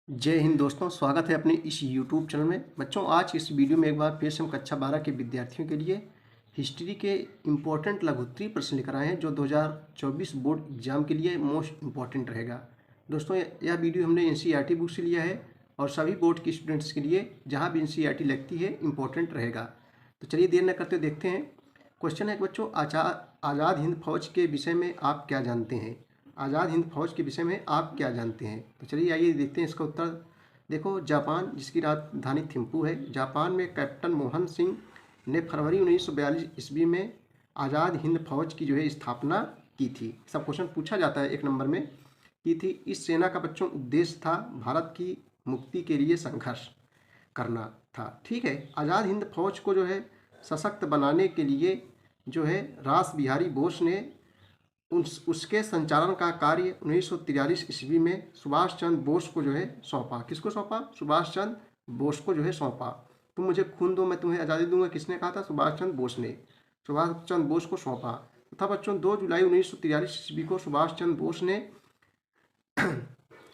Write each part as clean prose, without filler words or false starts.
जय हिंद दोस्तों, स्वागत है अपने इस यूट्यूब चैनल में। बच्चों, आज इस वीडियो में एक बार फिर से हम कक्षा 12 के विद्यार्थियों के लिए हिस्ट्री के इम्पोर्टेंट लघुत्तरीय प्रश्न लेकर आए हैं जो 2024 बोर्ड एग्जाम के लिए मोस्ट इम्पॉर्टेंट रहेगा। दोस्तों, यह वीडियो हमने एनसीईआरटी बुक से लिया है और सभी बोर्ड के स्टूडेंट्स के लिए जहाँ भी एनसीईआरटी लगती है इम्पोर्टेंट रहेगा। तो चलिए देर न करते देखते हैं। क्वेश्चन है कि बच्चों, आज़ाद हिंद फौज के विषय में आप क्या जानते हैं? आज़ाद हिंद फौज के विषय में आप क्या जानते हैं? तो चलिए आइए देखते हैं इसका उत्तर। देखो, जापान, जिसकी राजधानी थिम्पू है, जापान में कैप्टन मोहन सिंह ने फरवरी 1942 ईस्वी में आज़ाद हिंद फौज की जो है स्थापना की थी। सब क्वेश्चन पूछा जाता है 1 नंबर में की थी। इस सेना का बच्चों उद्देश्य था भारत की मुक्ति के लिए संघर्ष करना था। ठीक है, आज़ाद हिंद फौज को जो है सशक्त बनाने के लिए जो है रास बिहारी बोस ने उसके संचालन का कार्य 1943 ईस्वी में सुभाष चंद्र बोस को जो है सौंपा। किसको सौंपा? सुभाष चंद्र बोस को जो है सौंपा। तुम मुझे खून दो, मैं तुम्हें आज़ादी दूंगा, किसने कहा था? सुभाष चंद्र बोस ने सुभाष चंद्र बोस को सौंपा। तथा बच्चों 2 जुलाई 1943 ईस्वी को सुभाष चंद्र बोस ने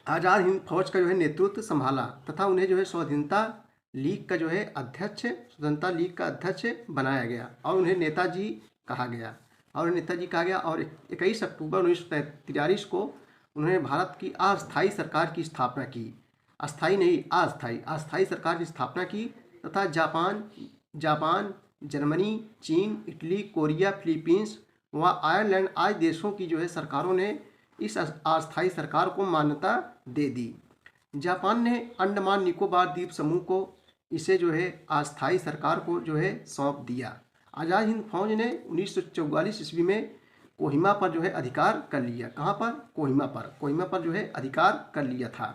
आज़ाद हिंद फौज का जो है नेतृत्व संभाला तथा उन्हें जो है स्वाधीनता लीग का जो है स्वतंत्रता लीग का अध्यक्ष बनाया गया और उन्हें नेताजी कहा गया। और 21 अक्टूबर 1943 को उन्होंने भारत की अस्थायी सरकार की स्थापना की। अस्थायी नहीं, अस्थायी सरकार की स्थापना की तथा जापान, जर्मनी, चीन, इटली, कोरिया, फिलीपींस व आयरलैंड आदि देशों की जो है सरकारों ने इस अस्थायी सरकार को मान्यता दे दी। जापान ने अंडमान निकोबार द्वीप समूह को इसे जो है अस्थायी सरकार को जो है सौंप दिया। आज़ाद हिंद फौज ने 1944 ईस्वी में कोहिमा पर जो है अधिकार कर लिया। कहाँ पर? कोहिमा पर जो है अधिकार कर लिया था।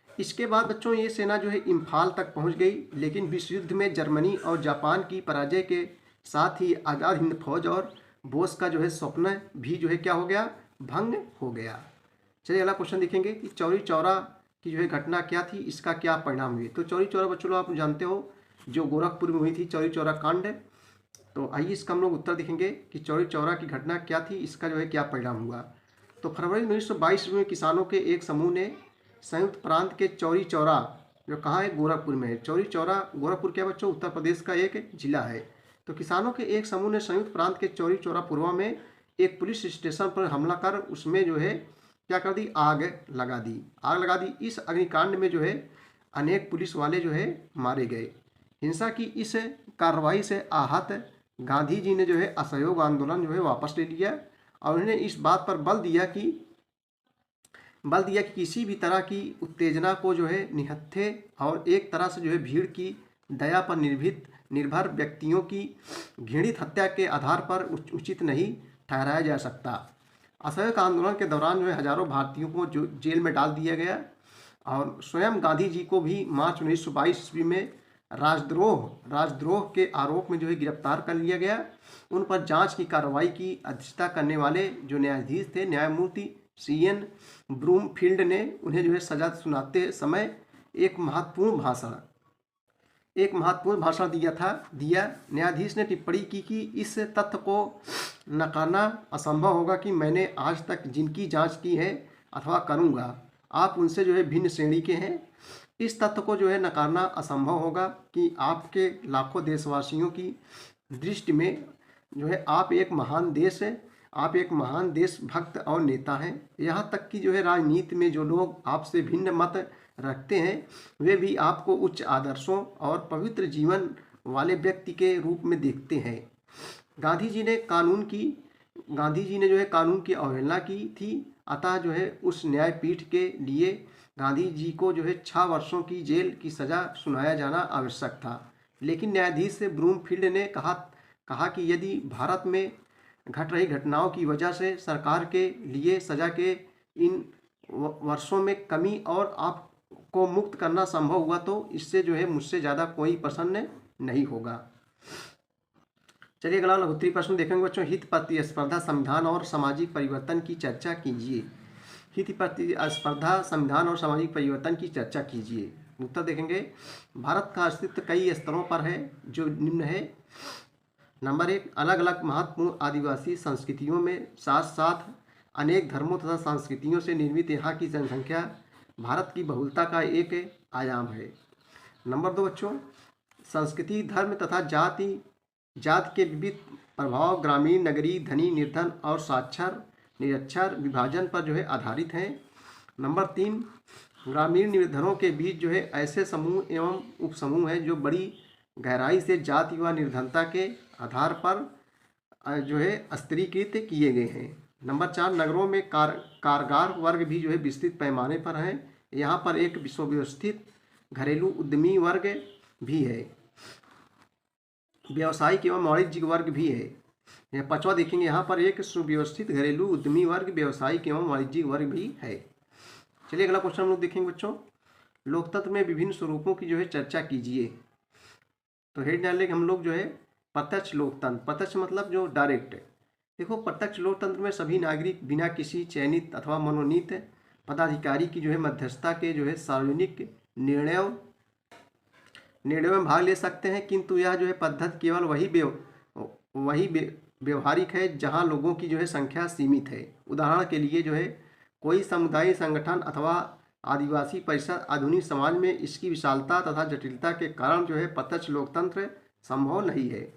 इसके बाद बच्चों ये सेना जो है इम्फाल तक पहुंच गई, लेकिन विश्व युद्ध में जर्मनी और जापान की पराजय के साथ ही आज़ाद हिंद फौज और बोस का जो है स्वप्न भी जो है क्या हो गया? भंग हो गया। चलिए अगला क्वेश्चन देखेंगे कि चौरी चौरा की जो है घटना क्या थी, इसका क्या परिणाम हुए। तो चौरी चौरा बच्चों आप जानते हो जो गोरखपुर में हुई थी चौरी चौरा कांड। तो आइए इसका हम लोग उत्तर देखेंगे कि चौरी चौरा की घटना क्या थी, इसका जो है क्या परिणाम हुआ। तो फरवरी 1922 में किसानों के एक समूह ने संयुक्त प्रांत के चौरी चौरा, जो कहाँ है? गोरखपुर में है। चौरी चौरा गोरखपुर क्या बच्चों? उत्तर प्रदेश का एक जिला है। तो किसानों के एक समूह ने संयुक्त प्रांत के चौरी चौरा पूर्वा में एक पुलिस स्टेशन पर हमला कर उसमें जो है क्या कर दी? आग लगा दी। इस अग्निकांड में जो है अनेक पुलिस वाले जो है मारे गए। हिंसा की इस कार्रवाई से आहत गांधी जी ने जो है असहयोग आंदोलन जो है वापस ले लिया और उन्होंने इस बात पर बल दिया कि किसी भी तरह की उत्तेजना को जो है निहत्थे और एक तरह से जो है भीड़ की दया पर निर्भर व्यक्तियों की घृणित हत्या के आधार पर उचित नहीं ठहराया जा सकता। असहयोग आंदोलन के दौरान जो है हजारों भारतीयों को जो जेल में डाल दिया गया और स्वयं गांधी जी को भी मार्च 1922 ईस्वी में राजद्रोह के आरोप में जो है गिरफ्तार कर लिया गया। उन पर जांच की कार्रवाई की अध्यक्षता करने वाले जो न्यायाधीश थे, न्यायमूर्ति CN ब्रूमफील्ड ने उन्हें जो है सजा सुनाते समय एक महत्वपूर्ण भाषण दिया। न्यायाधीश ने टिप्पणी की कि इस तथ्य को नकारना असंभव होगा कि मैंने आज तक जिनकी जांच की है अथवा करूंगा, आप उनसे जो है भिन्न श्रेणी के हैं। इस तथ्य को जो है नकारना असंभव होगा कि आपके लाखों देशवासियों की दृष्टि में जो है आप एक महान देशभक्त और नेता हैं। यहाँ तक कि जो है राजनीति में जो लोग आपसे भिन्न मत रखते हैं वे भी आपको उच्च आदर्शों और पवित्र जीवन वाले व्यक्ति के रूप में देखते हैं। गांधी जी ने जो है कानून की अवहेलना की थी, अतः जो है उस न्यायपीठ के लिए गांधी जी को जो है 6 वर्षों की जेल की सजा सुनाया जाना आवश्यक था। लेकिन न्यायाधीश ब्रूमफील्ड ने कहा कि यदि भारत में घट रही घटनाओं की वजह से सरकार के लिए सजा के इन वर्षों में कमी और आपको मुक्त करना संभव हुआ तो इससे जो है मुझसे ज़्यादा कोई प्रसन्न नहीं होगा। चलिए अगला लघुत्तरीय प्रश्न देखेंगे बच्चों। हित प्रतिस्पर्धा संविधान और सामाजिक परिवर्तन की चर्चा कीजिए। हित प्रतिस्पर्धा संविधान और सामाजिक परिवर्तन की चर्चा कीजिए। उत्तर देखेंगे। भारत का अस्तित्व कई स्तरों पर है जो निम्न है। नंबर 1, अलग अलग महत्वपूर्ण आदिवासी संस्कृतियों में साथ साथ अनेक धर्मों तथा संस्कृतियों से निर्मित यहाँ की जनसंख्या भारत की बहुलता का एक आयाम है। नंबर 2 बच्चों, संस्कृति, धर्म तथा जाति के विविध प्रभाव ग्रामीण, नगरीय, धनी, निर्धन और साक्षर निरक्षर विभाजन पर जो है आधारित हैं। नंबर 3, ग्रामीण निर्धनों के बीच जो है ऐसे समूह एवं उपसमूह हैं जो बड़ी गहराई से जाति व निर्धनता के आधार पर जो है स्तरीकृत किए गए हैं। नंबर 4, नगरों में कारगर वर्ग भी जो है विस्तृत पैमाने पर हैं। यहाँ पर एक सुव्यवस्थित घरेलू उद्यमी वर्ग भी है, व्यावसायिक एवं वाणिज्यिक वर्ग भी है। यह 5वां देखेंगे, यहाँ पर एक सुव्यवस्थित घरेलू उद्यमी वर्ग, व्यावसायिक एवं वाणिज्यिक वर्ग भी है। चलिए अगला क्वेश्चन हम लोग देखेंगे बच्चों, लोकतंत्र में विभिन्न स्वरूपों की जो है चर्चा कीजिए। तो हेड डाल लेंगे हम लोग जो है प्रत्यक्ष लोकतंत्र। प्रत्यक्ष मतलब जो डायरेक्ट। देखो, प्रत्यक्ष लोकतंत्र में सभी नागरिक बिना किसी चयनित अथवा मनोनीत पदाधिकारी की जो है मध्यस्थता के जो है सार्वजनिक निर्णयों में भाग ले सकते हैं, किंतु यह जो है पद्धति केवल वही व्यवहारिक है जहां लोगों की जो है संख्या सीमित है। उदाहरण के लिए जो है कोई समुदाय संगठन अथवा आदिवासी परिषद आधुनिक समाज में इसकी विशालता तथा जटिलता के कारण जो है प्रत्यक्ष लोकतंत्र संभव नहीं है।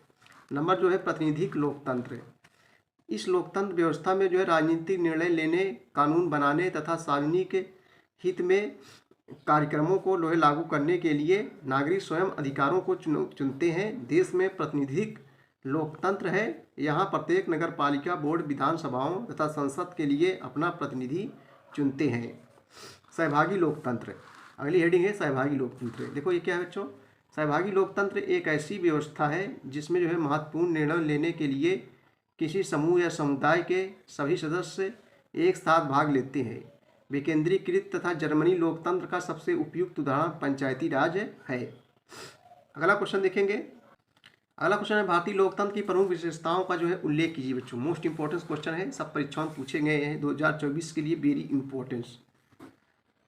नंबर जो है प्रतिनिधिक लोकतंत्र। इस लोकतंत्र व्यवस्था में जो है राजनीतिक निर्णय लेने, कानून बनाने तथा सार्वजनिक हित में कार्यक्रमों को जो है लागू करने के लिए नागरिक स्वयं अधिकारों को चुनते हैं। देश में प्रतिनिधिक लोकतंत्र है। यहाँ प्रत्येक नगर पालिका, बोर्ड, विधानसभाओं तथा संसद के लिए अपना प्रतिनिधि चुनते हैं। सहभागी लोकतंत्र, अगली हेडिंग है सहभागी लोकतंत्र। देखो ये क्या है बच्चों, सहभागी लोकतंत्र एक ऐसी व्यवस्था है जिसमें जो है महत्वपूर्ण निर्णय लेने के लिए किसी समूह या समुदाय के सभी सदस्य एक साथ भाग लेते हैं। विकेंद्रीकृत तथा जर्मनी लोकतंत्र का सबसे उपयुक्त उदाहरण पंचायती राज है। अगला क्वेश्चन देखेंगे। अगला क्वेश्चन है भारतीय लोकतंत्र की प्रमुख विशेषताओं का जो है उल्लेख कीजिए बच्चों। मोस्ट इंपॉर्टेंट क्वेश्चन है, सब परीक्षाओं में पूछे गए हैं 2024 के लिए, वेरी इंपॉर्टेंस।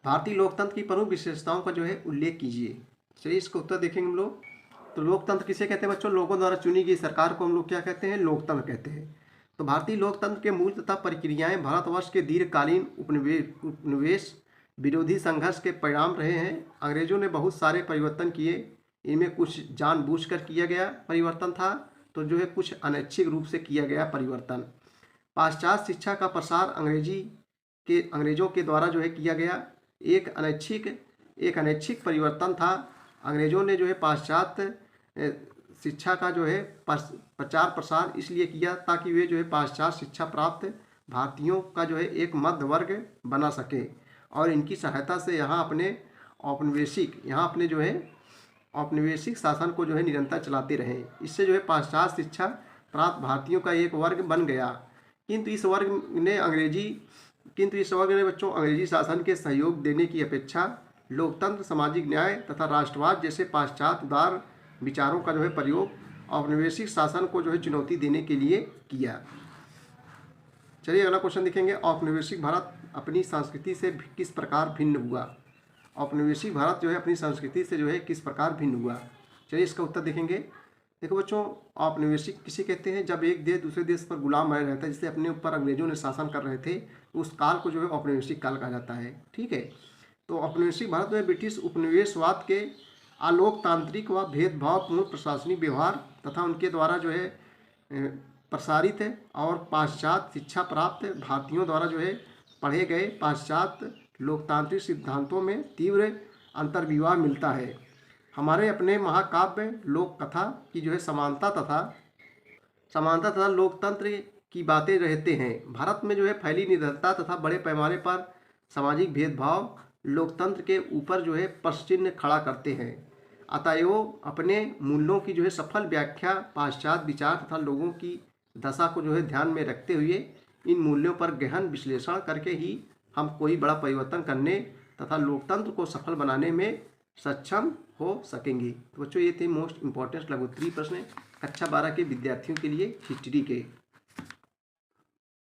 भारतीय लोकतंत्र की प्रमुख विशेषताओं का जो है उल्लेख कीजिए। चलिए इसका उत्तर देखेंगे हम लोग। तो लोकतंत्र किसे कहते हैं बच्चों? लोगों द्वारा चुनी गई सरकार को हम लोग क्या कहते हैं? लोकतंत्र कहते हैं। तो भारतीय लोकतंत्र के मूल तथा प्रक्रियाएं भारतवर्ष के दीर्घकालीन उपनिवेश विरोधी संघर्ष के परिणाम रहे हैं। अंग्रेजों ने बहुत सारे परिवर्तन किए, इनमें कुछ जानबूझकर किया गया परिवर्तन था, तो जो है कुछ अनैच्छिक रूप से किया गया परिवर्तन। पाश्चात्य शिक्षा का प्रसार अंग्रेजों के द्वारा जो है किया गया एक अनैच्छिक परिवर्तन था। अंग्रेजों ने जो है पाश्चात्य शिक्षा का जो है प्रचार प्रसार इसलिए किया ताकि वे जो है पाश्चात्य शिक्षा प्राप्त भारतीयों का जो है एक मध्य वर्ग बना सके और इनकी सहायता से यहाँ अपने औपनिवेशिक शासन को जो है निरंतर चलाते रहे। इससे जो है पाश्चात्य शिक्षा प्राप्त भारतीयों का एक वर्ग बन गया। किंतु इस वर्ग ने बच्चों अंग्रेजी शासन के सहयोग देने की अपेक्षा लोकतंत्र, सामाजिक न्याय तथा राष्ट्रवाद जैसे पाश्चात्य उदार विचारों का जो है प्रयोग औपनिवेशिक शासन को जो है चुनौती देने के लिए किया। चलिए अगला क्वेश्चन देखेंगे। औपनिवेशिक भारत अपनी संस्कृति से किस प्रकार भिन्न हुआ? औपनिवेशिक भारत जो है अपनी संस्कृति से जो है किस प्रकार भिन्न हुआ? चलिए इसका उत्तर देखेंगे। देखो बच्चों, औपनिवेशिक किसे कहते हैं? जब एक देश दूसरे देश पर गुलाम रह रहता है, जिससे अपने ऊपर अंग्रेजों ने शासन कर रहे थे, उस काल को जो है औपनिवेशिक काल कहा जाता है। ठीक है। तो औपनिवेशिक भारत में ब्रिटिश उपनिवेशवाद के अलोकतांत्रिक व भेदभावपूर्ण प्रशासनिक व्यवहार तथा उनके द्वारा जो है प्रसारित और पाश्चात्य शिक्षा प्राप्त भारतीयों द्वारा जो है पढ़े गए पाश्चात्य लोकतांत्रिक सिद्धांतों में तीव्र अंतर्विवाह मिलता है। हमारे अपने महाकाव्य लोक कथा की जो है समानता तथा लोकतंत्र की बातें रहते हैं। भारत में जो है फैली निर्धनता तथा बड़े पैमाने पर सामाजिक भेदभाव लोकतंत्र के ऊपर जो है प्रश्न चिन्ह खड़ा करते हैं। अतएव अपने मूल्यों की जो है सफल व्याख्या पाश्चात्य विचार तथा लोगों की दशा को जो है ध्यान में रखते हुए इन मूल्यों पर गहन विश्लेषण करके ही हम कोई बड़ा परिवर्तन करने तथा लोकतंत्र को सफल बनाने में सक्षम हो सकेंगे। तो बच्चों ये थे मोस्ट इम्पॉर्टेंट लघुत्तरीय प्रश्न कक्षा 12 के विद्यार्थियों के लिए हिस्ट्री के।